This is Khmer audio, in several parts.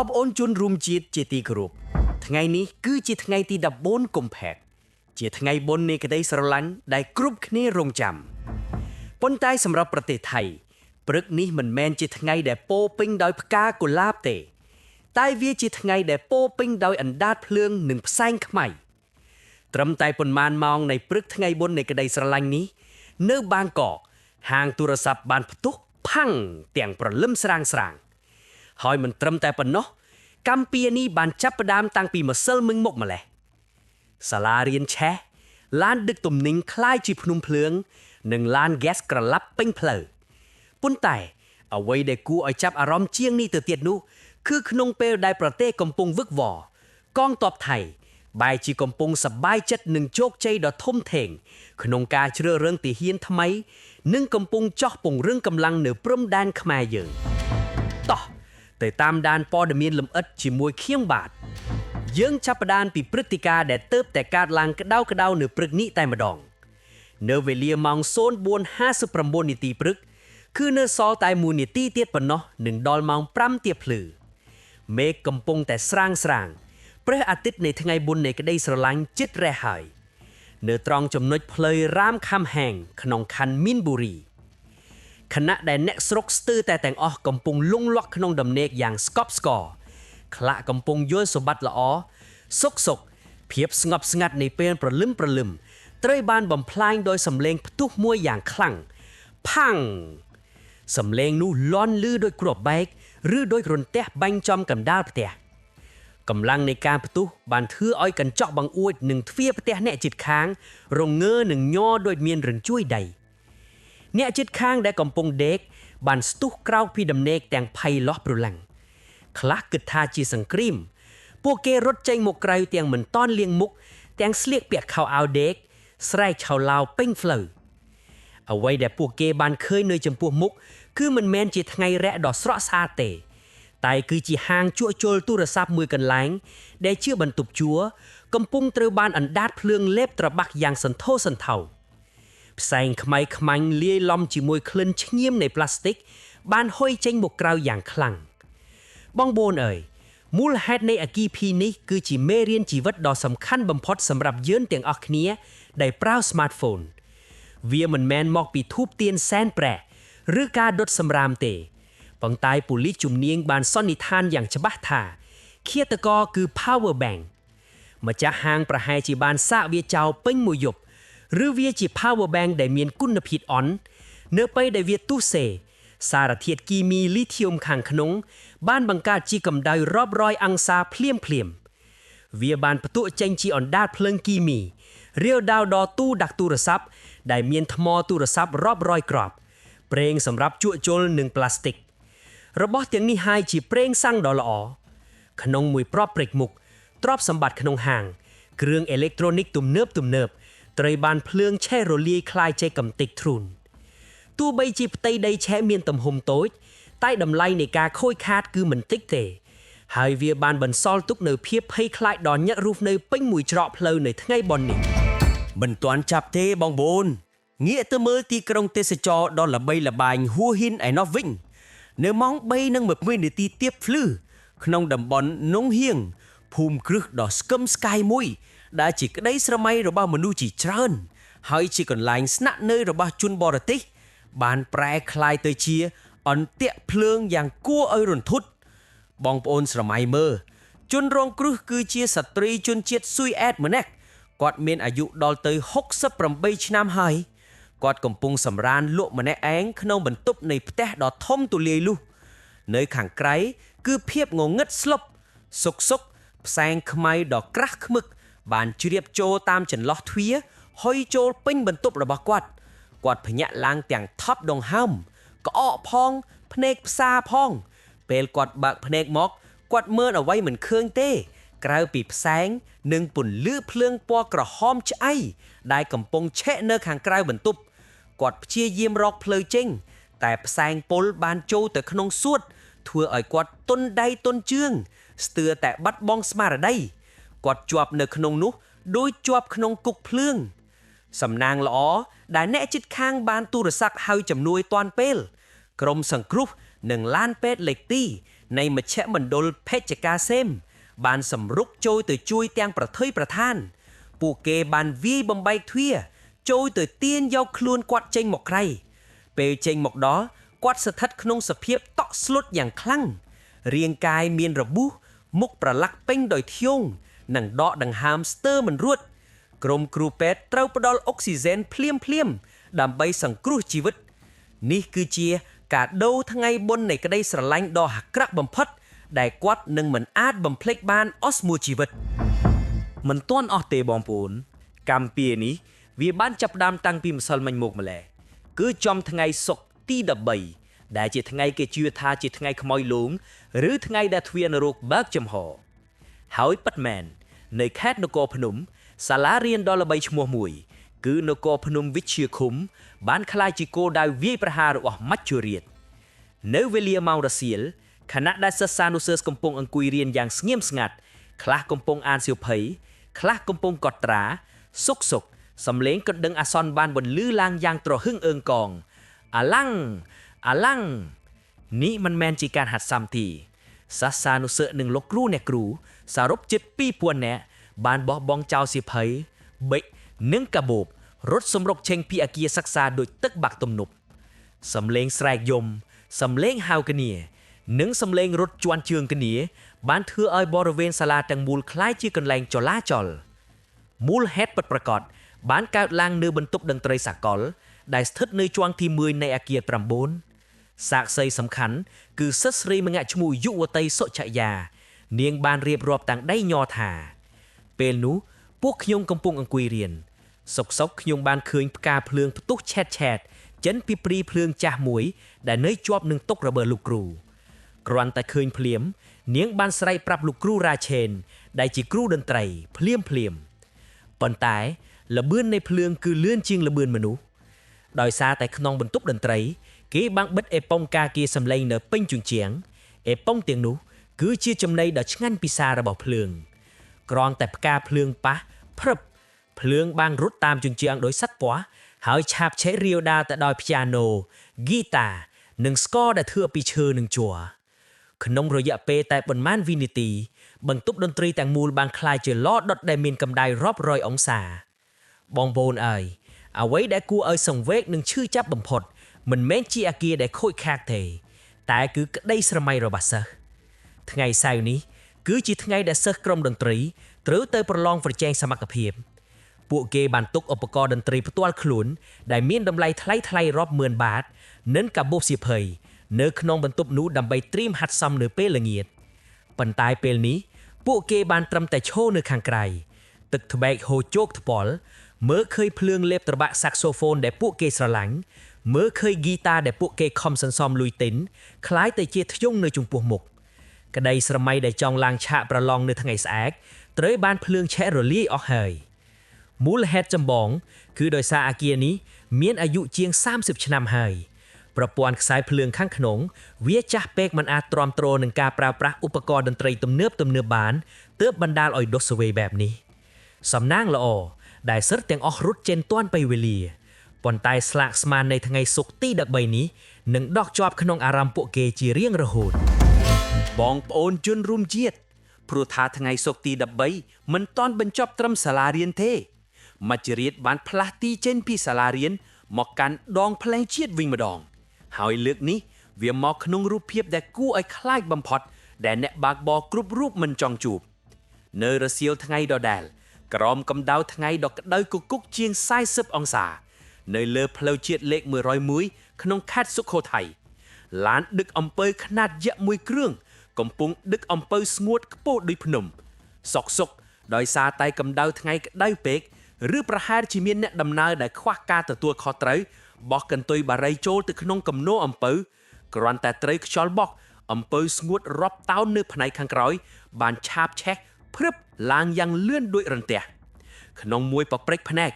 បអូនជូនរួមជាតិជាទីគោរពថ្ងៃនេះគឺជាថ្ងៃទី14កុម្ភៈជាថ្ងៃបុណ្យនៃក្តីស្រឡាញ់ដែលគ្រប់គ្នារងចាំប៉ុន្តែសម្រាប់ប្រទេសថៃព្រឹកនេះមិនមែនជាថ្ងៃដែលពោរពេញដោយផ្កាកុលាបទេតែវាជាថ្ងៃដែលពោរពេញដោយអណ្ដាតភ្លើងនិងផ្សែងខ្មៅត្រឹមតែប៉ុន្មានម៉ោងនៃព្រឹកថ្ងៃបុណ្យនៃក្តីស្រឡាញ់នេះនៅបាងកកហាងទូរស័ព្ទបានផ្ទុះផាំងទាំងព្រលឹមស្រាងហើយមិនត្រឹមតែប៉ុណ្ណោះកម្មពីនេះបានចាប់ផ្ដើមតាំងពីម្សិលមិញមកម្លេះសាលារៀនឆេះឡានដឹកទំនិញคล้ายជាភ្នំភ្លើងនិងឡានហ្គាសក្រឡាប់ពេញផ្លូវប៉ុន្តែអ្វីដែលគួរឲ្យចាប់អារម្មណ៍ជាងនេះទៅទៀតនោះគឺក្នុងពេលដែលប្រទេសកំពុងវឹកវរកងទ័ពថៃបែរជាកំពុងសប្បាយចិត្តនឹងជោគជ័យដ៏ធំធេងក្នុងការជ្រើសរើសទាហានថ្មីនិងកំពុងចោះពង្រឹងកម្លាំងនៅព្រំដែនខ្មែរយើងតោះទៅតាមដានព័ត៌មានលម្អិតជាមួយខៀងបាទយើងចាប់ផ្ដើមពីព្រឹត្តិការណ៍ដែលទើបតែកើតឡើងក្តៅៗនៅព្រឹកនេះតែម្ដងនៅវេលាម៉ោង 04:59 នាទីព្រឹកគឺនៅសល់តែ1នាទីទៀតប៉ុណ្ណោះនឹងដល់ម៉ោង 5 ទៀបភ្លឺមេឃកំពុងតែស្រាងព្រះអាទិត្យនៃថ្ងៃបុណ្យនៃក្តីស្រឡាញ់ជិតរះហើយនៅត្រង់ចំណុចផ្លូវរាមខំហែងក្នុងខណ្ឌមីនប៊ូរីខណៈដែលអ្នកស្រុកស្ទើរតែទាំងអស់កំពុងលង់លាក់ក្នុងដំណេកយ៉ាងស្កប់ស្កល់ខ្លះកំពុងយល់សម្បត្តិល្អសុកភាពស្ងប់ស្ងាត់នៃពេលព្រលឹមត្រូវបានបំផ្លាញដោយសំឡេងផ្ទុះមួយយ៉ាងខ្លាំងផាំងសំឡេងនោះលាន់ឮដោយគ្រាប់បែកឬដោយរន្ទះបាញ់ចំកណ្ដាលផ្ទះកម្លាំងនៃការផ្ទុះបានធ្វើឲ្យកញ្ចក់បង្អួចនិងទ្វារផ្ទះអ្នកជិតខាងរងើនិងញ័រដូចមានរញ្ជួយដៃអ្នកជិតខាងដែលកំពុងដេកបានស្ទុះក្រោកពីដំណេកទាំងភ័យលោះប្រឡាំងខ្លះគិតថាជាសង្គ្រាមពួកគេរត់ចេញមកក្រៅទាំងមិនតន់លាងមុខទាំងស្លៀកពាក់ខោអាវដេកស្រែកឆៅឡៅពេញផ្លូវអ្វីដែលពួកគេបានឃើញនៅចំពោះមុខគឺមិនមែនជាថ្ងៃរះដ៏ស្រស់ស្អាតទេតែគឺជាហាងជួសជុលទូរស័ព្ទមួយកន្លែងដែលជាបន្ទប់ជួលកំពុងត្រូវបានអណ្ដាតភ្លើងលេបត្របាក់យ៉ាងសន្ធោសន្ធៅផ្សែងខ្មៅខ្មាញ់លាយឡំជាមួយក្លិនឈ្ងៀមនៃប្លាស្ទិកបានហុយចេញមកក្រៅយ៉ាងខ្លាំងបងប្អូនអើយមូលហេតុនៃអគ្គីភីនេះគឺជាមេរៀនជីវិតដ៏សំខាន់បំផុតសម្រាប់យើងទាំងអស់គ្នាដែលប្រើ smartphone វាមិនមែនមកពីធូបទៀនសែនប្រេះឬការដុតសម្រាមទេប៉ុន្តែប៉ូលីសជំនាញបានសន្និដ្ឋានយ៉ាងច្បាស់ថាឃាតករគឺ power bank ម្ចាស់ហាងប្រហែលជាបានសាកវាចោលពេញមួយយប់ឬវាជា power bank ដែលមានគុណភាពអន់នៅពេលដែលវាទុសេសារធាតុគីមីលីធីយូមខាងក្នុងបានបង្កើតជាកម្ដៅរាប់រយអង្សាភ្លាមវាបានផ្ទុកចេញជាអណ្ដាតភ្លើងគីមីរាលដាលដល់ទូដាក់ទូរស័ព្ទដែលមានថ្មទូរស័ព្ទរាប់រយគ្រាប់ប្រេងសម្រាប់ជក់ជុលនិងប្លាស្ទិករបស់ទាំងនេះហើយជាប្រេងសាំងដ៏ល្អក្នុងមួយប្រប់ព្រេចមុខទ្រព្យសម្បត្តិក្នុងហាងគ្រឿងអេឡិចត្រូនិកទំនើបត្រូវបានភ្លើងឆេះរលាយคล้ายចេកំតិចទ្រូនទោះបីជាផ្ទៃដីឆេះមានទំហំតូចតែតម្លៃនៃការខូចខាតគឺមិនតិចទេហើយវាបានបន្សល់ទុកនូវភាពភ័យខ្លាចដល់អ្នករស់នៅពេញមួយច្រកផ្លូវនៅថ្ងៃបុណ្យនេះមិនទាន់ចាប់ទេបងប្អូនងាកទៅមើលទីក្រុងទេសចរដ៏ល្បីល្បាញហួហ៊ីនឯណោះវិញនៅម៉ោង 3:20 នាទីទៀបភ្លឺក្នុងតំបន់នងហៀងភូមិគ្រឹះដ៏ស្កឹមស្កាយមួយដែលជាក្តីស្រមៃរបស់មនុស្សជាច្រើនហើយជាកន្លែងស្នាក់នៅរបស់ជនបរទេសបានប្រែក្លាយទៅជាអន្ទាក់ភ្លើងយ៉ាងគួរឲ្យរន្ធត់បងប្អូនស្រមៃមើលជនរងគ្រោះគឺជាស្ត្រីជនជាតិស៊ុយអែតម្នាក់គាត់មានអាយុដល់ទៅ68ឆ្នាំហើយគាត់កំពុងសម្រានលក់ម្នាក់ឯងក្នុងបន្ទប់នៃផ្ទះដ៏ធំទូលាយលុះនៅខាងក្រៅគឺភាពងងឹតស្លុបសុកផ្សែងខ្មៅដ៏ក្រាស់ឃ្មឹកបានជ្រាបចូលតាមចន្លោះទ្វារហុយចូលពេញបន្ទប់របស់គាត់ភ្ញាក់ឡើងទាំងថប់ដង្ហើមក្អកផងភ្នែកផ្សាផងពេលគាត់បើកភ្នែកមកគាត់មើលអ្វីមិនឃើញទេក្រៅពីផ្សែងនិងពន្លឺភ្លើងពណ៌ក្រហមឆ្អៃដែលកំពុងឆេះនៅខាងក្រៅបន្ទប់គាត់ព្យាយាមរកផ្លូវចេញតែផ្សែងពុលបានចូលទៅក្នុងសួតធ្វើឲ្យគាត់ទន់ដៃទន់ជើងស្ទើរតែបាត់បង់ស្មារតីគាត់ជាប់នៅក្នុងនោះដូចជាប់ក្នុងគុកភ្លើងសំណាងល្អដែលអ្នកជិតខាងបានទូរស័ព្ទហៅជំនួយទាន់ពេលក្រុមសង្គ្រោះនិងឡានពេទ្យលេខទី នៃមជ្ឈមណ្ឌលពេជ្ជការសេមបានសម្រុកចូលទៅជួយទាំងប្រថុយប្រឋានពួកគេបានវាយបំបែកទ្វារចូលទៅទាញយកខ្លួនគាត់ចេញមកក្រៅពេលចេញមកដល់គាត់ស្ថិតក្នុងសភាពតក់ស្លុតយ៉ាងខ្លាំងរាងកាយមានរបួសមុខប្រឡាក់ពេញដោយធ្យូងនិងដកដង្ហើមស្ទើរមិនរួចក្រុមគ្រូពេទ្យត្រូវផ្ដល់អុកស៊ីហ្សែនភ្លាមដើម្បីសង្គ្រោះជីវិតនេះគឺជាកាដូថ្ងៃបុណ្យនៃក្តីស្រឡាញ់ដ៏អាក្រក់បំផុតដែលគាត់នឹងមិនអាចបំភ្លេចបានអស់មួយជីវិតមិនទាន់អស់ទេបងប្អូនកម្មពីនេះវាបានចាប់ផ្ដើមតាំងពីម្សិលមិញមកម្ល៉េះគឺចំថ្ងៃសុក្រទី13ដែលជាថ្ងៃគេជឿថាជាថ្ងៃខ្មោយលងឬថ្ងៃដែលទ្វារនរកបើកចំហហើយពិតមែននៅខេត្តនគរភ្នំសាលារៀនដ៏ល្បីឈ្មោះមួយគឺនគរភ្នំវិទ្យាឃុំបានក្លាយជាគោលដៅវាយប្រហាររបស់មច្ចុរាជនៅវេលាម៉ោងរសៀលខណៈដែលសិស្សានុសិស្សកំពុងអង្គុយរៀនយ៉ាងស្ងៀមស្ងាត់ខ្លះកំពុងអានសៀវភៅខ្លះកំពុងកត់ត្រាសុកសំឡេងកណ្ដឹងអាសន្នបានបន្លឺឡើងយ៉ាងទ្រហឹងអើងកងអាឡាំងនេះមិនមែនជាការហាត់សមទេសិស្សានុសិស្សនិងលោកគ្រូអ្នកគ្រូសរុបជិត 2000 នាក់បានបោះបង់ចោលសៀវភៅប៊ិចនិងកាបូបរត់សម្រុកចេញពីអគារសិក្សាដោយទឹកបាក់ទំនប់សំឡេងស្រែកយំសំឡេងហៅគ្នានិងសំឡេងរត់ជាន់ជើងគ្នាបានធ្វើឲ្យបរិវេណសាលាទាំងមូលคล้ายជាកន្លែងចលាចលមូលហេតុពិតប្រាកដបានកើតឡើងនៅបន្ទប់តន្ត្រីសាកលដែលស្ថិតនៅជាន់ទី1នៃអគារ9សាក្សីសំខាន់គឺសិស្សស្រីម្នាក់ឈ្មោះយុវតីសុឆយានាងបានរៀបរាប់តាំងដៃញ័រថាពេលនោះពួកខ្ញុំកំពុងអង្គុយរៀនសុកខ្ញុំបានឃើញផ្កាភ្លើងផ្ទុះឆេតចេញពីព្រីភ្លើងចាស់មួយដែលនៅជាប់នឹងតុរបស់លោកគ្រូគ្រាន់តែឃើញភ្លាមនាងបានស្រែកប្រាប់លោកគ្រូរ៉ាឆេនដែលជាគ្រូតន្ត្រីភ្លាមប៉ុន្តែល្បឿននៃភ្លើងគឺលឿនជាងល្បឿនមនុស្សដោយសារតែក្នុងបន្ទប់តន្ត្រីគេបាំងបិទអេប៉ុងការពារសំឡេងនៅពេញជញ្ជាំងអេប៉ុងទាំងនោះគឺជាចំណីដ៏ឆ្ងាញ់ពិសារបស់ភ្លើងគ្រាន់តែផ្កាភ្លើងប៉ះព្រឹបភ្លើងបានរត់តាមជញ្ជាំងដោយសត្វពណ៌ហើយឆាបឆេះរាវដាលទៅដោយព្យ៉ាណូហ្គីតានិងស្គរដែលធ្វើពីឈើនិងជ័រក្នុងរយៈពេលតែប៉ុន្មានវិនាទីបន្ទប់តន្ត្រីទាំងមូលបានក្លាយជាឡដុតដែលមានកម្ដៅរាប់រយអង្សាបងប្អូនអើយអ្វីដែលគួរឲ្យសង្វេគនិងឈឺចាប់បំផុតមិនមែនជាអគារដែលខូចខាតទេតែគឺក្តីស្រមៃរបស់សិស្សថ្ងៃសៅរ៍នេះគឺជាថ្ងៃដែលសិស្សក្រុមតន្ត្រីត្រូវទៅប្រឡងប្រជែងសមត្ថភាពពួកគេបានទុកឧបករណ៍តន្ត្រីផ្ទាល់ខ្លួនដែលមានតម្លៃថ្លៃរាប់ម៉ឺនបាតនិងកាបូបសៀវភៅនៅក្នុងបន្ទប់នោះដើម្បីត្រៀមហាត់សមនៅពេលល្ងាចប៉ុន្តែពេលនេះពួកគេបានត្រឹមតែឈរនៅខាងក្រៅទឹកត្បែកហូរជោកថ្ពាល់មើលឃើញភ្លើងលេបត្របាក់សាក់សូហ្វូនដែលពួកគេស្រឡាញ់មើលឃើញហ្គីតាដែលពួកគេខំសន្សំលុយទិញคล้ายតែជាធ្យូងនៅចំពោះមុខក្តីស្រមៃដែលចង់ឡើងឆាកប្រឡងនៅថ្ងៃស្អែកត្រូវបានភ្លើងឆេះរលាយអស់ហើយមូលហេតុចម្បងគឺដោយសារអគារនេះមានអាយុជាង30ឆ្នាំហើយប្រព័ន្ធខ្សែភ្លើងខាងក្នុងវាចាស់ពេកមិនអាចទ្រាំទ្រនឹងការប្រើប្រាស់ឧបករណ៍តន្ត្រីទំនើបបានទើបបណ្ដាលឲ្យដុះស្វេបែបនេះសំណាងល្អដែលសិស្សទាំងអស់រត់ចេញទាន់ពេលវេលាប៉ុន្តែស្លាកស្មាននៃថ្ងៃសុក្រទី13នេះនឹងដកជាប់ក្នុងអារម្មណ៍ពួកគេជារៀងរហូតបងប្អូនជនរួមជាតិព្រោះថាថ្ងៃសុក្រទី13មិនទាន់បញ្ចប់ត្រឹមសាលារៀនទេមច្ចុរាជបានផ្លាស់ទីចេញពីសាលារៀនមកកាន់ដងផ្លូវជាតិវិញម្ដងហើយលើកនេះវាមកក្នុងរូបភាពដែលគួរឲ្យខ្លាចបំផុតដែលអ្នកបើកបរគ្រប់រូបមិនចង់ជួបនៅរសៀលថ្ងៃដដែលក្រោមកម្ដៅថ្ងៃដ៏ក្តៅគគុកជាង40អង្សានៅលើផ្លូវជាតិលេខ101ក្នុងខេត្តសុខូថៃឡានដឹកអំពៅខ្នាតយក្សមួយគ្រឿងកំពុងដឹកអំពៅស្ងួតខ្ពស់ដូចភ្នំសុកដោយសារតែកម្ដៅថ្ងៃក្តៅពេកឬប្រហែលជាមានអ្នកដំណើរដែលខ្វះការទទួលខុសត្រូវបោះកន្ទុយបារីចូលទៅក្នុងគំនរអំពៅគ្រាន់តែត្រូវខ្យល់បក់អំពៅស្ងួតរាប់តោននៅផ្នែកខាងក្រោយបានឆាបឆេះព្រឹបឡើងយ៉ាងលឿនដូចរន្ទះក្នុងមួយប៉ព្រិចភ្នែក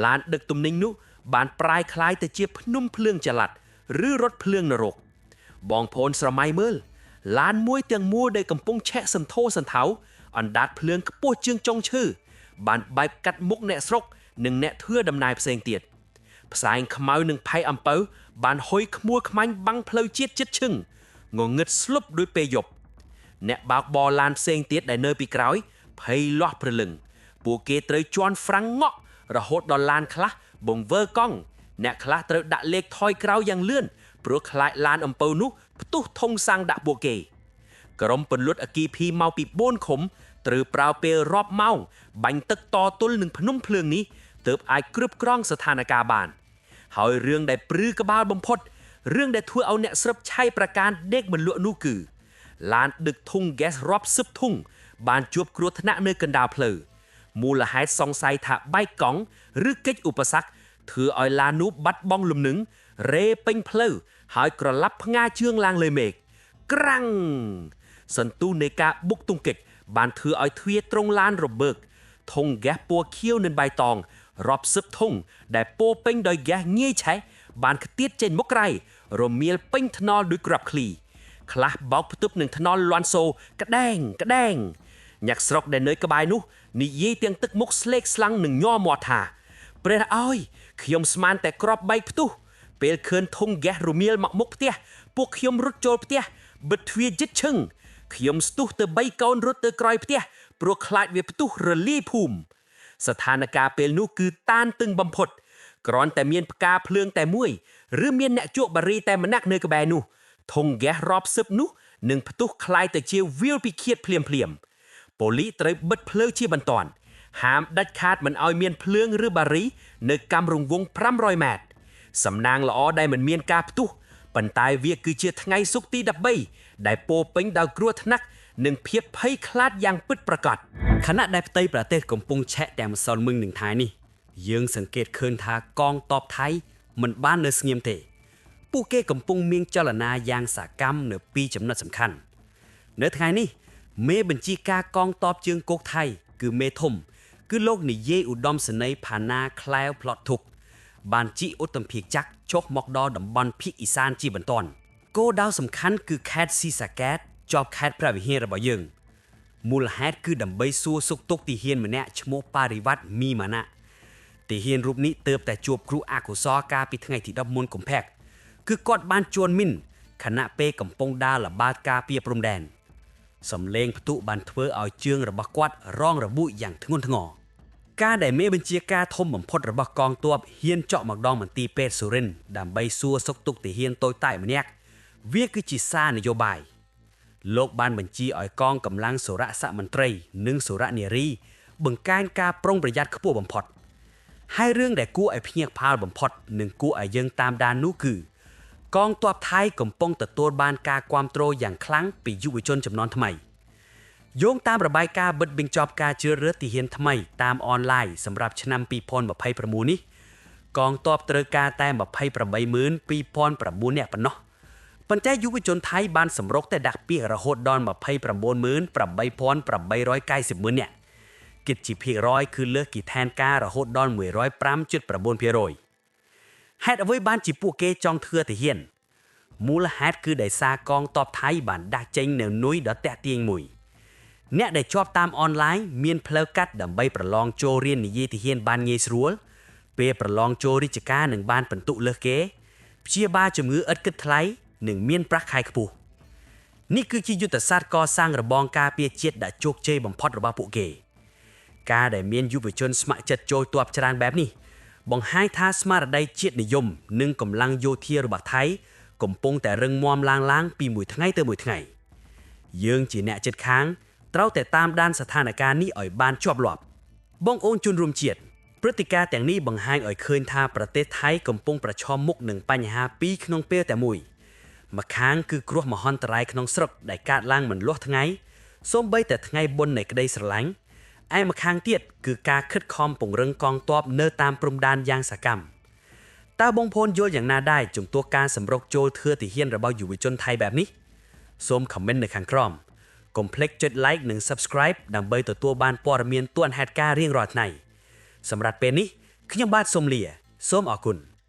ឡានដឹកទំនិញនោះបានប្រែคล้ายទៅជាភ្នំភ្លើងចល័តឬរថភ្លើងនរកបងប្អូនស្រមៃមើលឡានមួយទាំងមូលដែលកំពុងឆែកសន្ធោសន្ធៅអណ្ដាតភ្លើងខ្ពស់ជាងចុងឈើបានបែបកាត់មុខអ្នកស្រុកនិងអ្នកធ្វើដំណើរផ្សេងទៀតផ្សែងខ្មៅនិងផៃអំពៅបានហុយខ្មួលខ្មាញ់បាំងផ្លូវជាតិជិតឈឹងងងឹតស្លុបដោយពេលយប់ អ្នកបើកបរឡានផ្សេងទៀតដែលនៅពីក្រោយភ័យលាស់ព្រលឹងពួកគេត្រូវជន់ហ្វ្រាំងងក់រហូតដល់ឡានខ្លះបង្វើកង់អ្នកខ្លះត្រូវដាក់លេខថយក្រោយយ៉ាងលឿនព្រោះខ្លាចឡានអំពៅនោះផ្ទុះធុងសាំងដាក់ពួកគេក្រុមពន្លត់អគ្គីភីមកពី4ឃុំត្រូវប្រើពេលរាប់ម៉ោងបាញ់ទឹកតទល់នឹងភ្នំភ្លើងនេះទើបអាចគ្រប់គ្រងស្ថានភាពបានហើយរឿងដែលព្រឺក្បាលបំផុតរឿងដែលធ្វើឲ្យអ្នកស្រុកឆៃប្រការដេកមិនលក់នោះគឺឡានដឹកធុងហ្គាសរាប់សិបធុងបានជួបគ្រោះថ្នាក់នៅកណ្ដាលផ្លូវមូលហេតុសង្ស័យថាបែកកង់ឬកិច្ចឧបសគ្គធ្វើឲ្យឡាននោះបាត់បង់លំនឹងរេពេញផ្លូវហើយក្រឡាប់ផ្ងាជើងឡើងលើមេឃក្រាំងសន្ទុះនៃការបុកទង្គិចបានធ្វើឲ្យទ្វារត្រង់ឡានរបើកធុងហ្គាសពណ៌ខៀវនិងបៃតងរាប់សិបធុងដែលពោពេញដោយហ្គាសងាយឆេះបានខ្ទាតចេញមុខក្រៃរមៀលពេញថ្នល់ដោយក្របឃ្លីខ្លះបោកផ្ទប់នឹងថ្នល់លាន់សូក្ដែងញាក់ស្រុកដែលនៅក្បែរនោះនិយាយទាំងទឹកមុខស្លេកស្លាំងនឹងញ័រមាត់ថាព្រះអើយខ្ញុំស្មានតែក្របបែកផ្ទុះពេលឃើញធុងហ្គាសរមៀលមកមុខផ្ទះពួកខ្ញុំរត់ចូលផ្ទះបិទទ្វារជិតឈឹងខ្ញុំស្ទុះទៅ3កូនរត់ទៅក្រោយផ្ទះព្រោះខ្លាចវាផ្ទុះរលាយភូមិស្ថានភាពពេលនោះគឺតានតឹងបំផុតគ្រាន់តែមានផ្កាភ្លើងតែមួយឬមានអ្នកជក់បារីតែម្នាក់នៅក្បែរនោះធុងហ្គាសរាប់សិបនោះនឹងផ្ទុះคล้ายទៅជាវាលពិឃាតភ្លាមប៉ូលីសត្រូវបិទភ្លើងជាបន្ទាន់ហាមដាច់ខាតមិនឲ្យមានភ្លើងឬបារីនៅកំរង្វង់500ម៉ែត្រសំណាងល្អដែលមិនមានការផ្ទុះប៉ុន្តែវាគឺជាថ្ងៃសុក្រទី13ដែលពោពេញដោយគ្រោះថ្នាក់និងភាពភ័យខ្លាចយ៉ាងពិតប្រាកដខណៈដែលផ្ទៃប្រទេសកំពុងឆែកទាំងម្សិលមិញនឹងថៃនេះយើងសង្កេតឃើញថាកងទ័ពថៃមិនបាននៅស្ងៀមទេពួកគេកំពុងមានចលនាយ៉ាងសកម្មនៅពីចំណុចសំខាន់នៅថ្ងៃនេះមេបញ្ជាការកងទ័ពជើងគោកថៃគឺមេធំគឺលោកនាយេឧត្តមសេនីយ៍ផាណាក្លែវផ្លត់ធុកបានជិះឧត្តមភាគចក្រចុះមកដល់តំបន់ភាគឥសានជាបន្ទាន់គោលដៅសំខាន់គឺខេត្តស៊ីសាកែតជាប់ខេត្តព្រះវិហាររបស់យើងមូលហេតុគឺដើម្បីសួរសុខទុក្ខទាហានម្នាក់ឈ្មោះប៉ារិវត្តមីម៉ាណាទាហានរូបនេះទើបតែជួបគ្រោះអកុសលកាលពីថ្ងៃទី14កុម្ភៈគឺគាត់បានជួនមីនខណៈពេលកំពុងដើរល្បាតការពារព្រំដែនសំឡេងផ្ទុះបានធ្វើឲ្យជើងរបស់គាត់រងរបួសយ៉ាងធ្ងន់ធ្ងរការដែលមេបញ្ជាការធំបំផុតរបស់កងទ័ពហ៊ានចក់មកដល់មន្ទីរពេទ្យសុរិន្ទដើម្បីសួរសុខទុក្ខទាហានតូចតាចម្នាក់វាគឺជាសារនយោបាយលោកបានបញ្ជាឲ្យកងកម្លាំងសុរសមន្ត្រីនិងសុរនារីបង្កើនការប្រុងប្រយ័ត្នខ្ពស់បំផុតហើយរឿងដែលគួរឲ្យភ្ញាក់ផ្អើលបំផុតនិងគួរឲ្យយើងតាមដាននោះគឺកងទ័ពថៃកំពុងទទួលបានការគាំទ្រយ៉ាងខ្លាំងពីយុវជនជំនាន់ថ្មីយោងតាមរបាយការណ៍បិទបញ្ចប់ការជ្រើសរើសទាហានថ្មីតាមអនឡាញសម្រាប់ឆ្នាំ2026នេះកងទ័ពត្រូវការតែ 282,900 នាក់ប៉ុណ្ណោះប៉ុន្តែយុវជនថៃបានសម្រុកតែដាក់ពាក្យរហូតដល់ 298,890 នាក់គិតជាភាគរយគឺលើសគីឋានការរហូតដល់ 105.9%ហេតុអ្វីបានជាពួកគេចង់ធ្វើទាហានមូលហេតុគឺដោយសារកងទ័ពថៃបានដាក់ចេញនូវនុយដ៏តាក់ទាញមួយអ្នកដែលជាប់តាមអនឡាញមានផ្លូវកាត់ដើម្បីប្រឡងចូលរៀននិយាយទាហានបានងាយស្រួលពេលប្រឡងចូលរាជការនឹងបានពិន្ទុលើសគេព្យាបាលជំងឺឥតគិតថ្លៃនិងមានប្រាក់ខែខ្ពស់នេះគឺជាយុទ្ធសាស្ត្រកសាងរបងការពារជាតិដែលជោគជ័យបំផុតរបស់ពួកគេការដែលមានយុវជនស្ម័គ្រចិត្តចូលទ័ពច្រើនបែបនេះបង្ហាញថាស្មារតីជាតិនិយមនិងកម្លាំងយោធារបស់ថៃកំពុងតែរឹងមាំឡើងពីមួយថ្ងៃទៅមួយថ្ងៃយើងជាអ្នកជិតខាងត្រូវតែតាមដានស្ថានភាពនេះឲ្យបានជាប់លាប់បងប្អូនជនរួមជាតិព្រឹត្តិការណ៍ទាំងនេះបង្ហាញឲ្យឃើញថាប្រទេសថៃកំពុងប្រឈមមុខនឹងបញ្ហាពីរក្នុងពេលតែមួយម្ខាងគឺគ្រោះមហន្តរាយក្នុងស្រុកដែលកើតឡើងមិនលាស់ថ្ងៃសូម្បីតែថ្ងៃបុណ្យនៃក្តីស្រឡាញ់ឯម្ខាងទៀតគឺការខិតខំពង្រឹងកងទ័ពនៅតាមព្រំដែនយ៉ាងសកម្មតើបងប្អូនយល់យ៉ាងណាដែរចំពោះការសម្រុកចូលធ្វើទាហានរបស់យុវជនថៃបែបនេះសូម comment នៅខាងក្រោមកុំភ្លេចចុច like និង subscribe ដើម្បីទទួលបានព័ត៌មានទាន់ហេតុការណ៍រៀងរាល់ថ្ងៃសម្រាប់ពេលនេះខ្ញុំបាទសូមលាសូមអរគុណ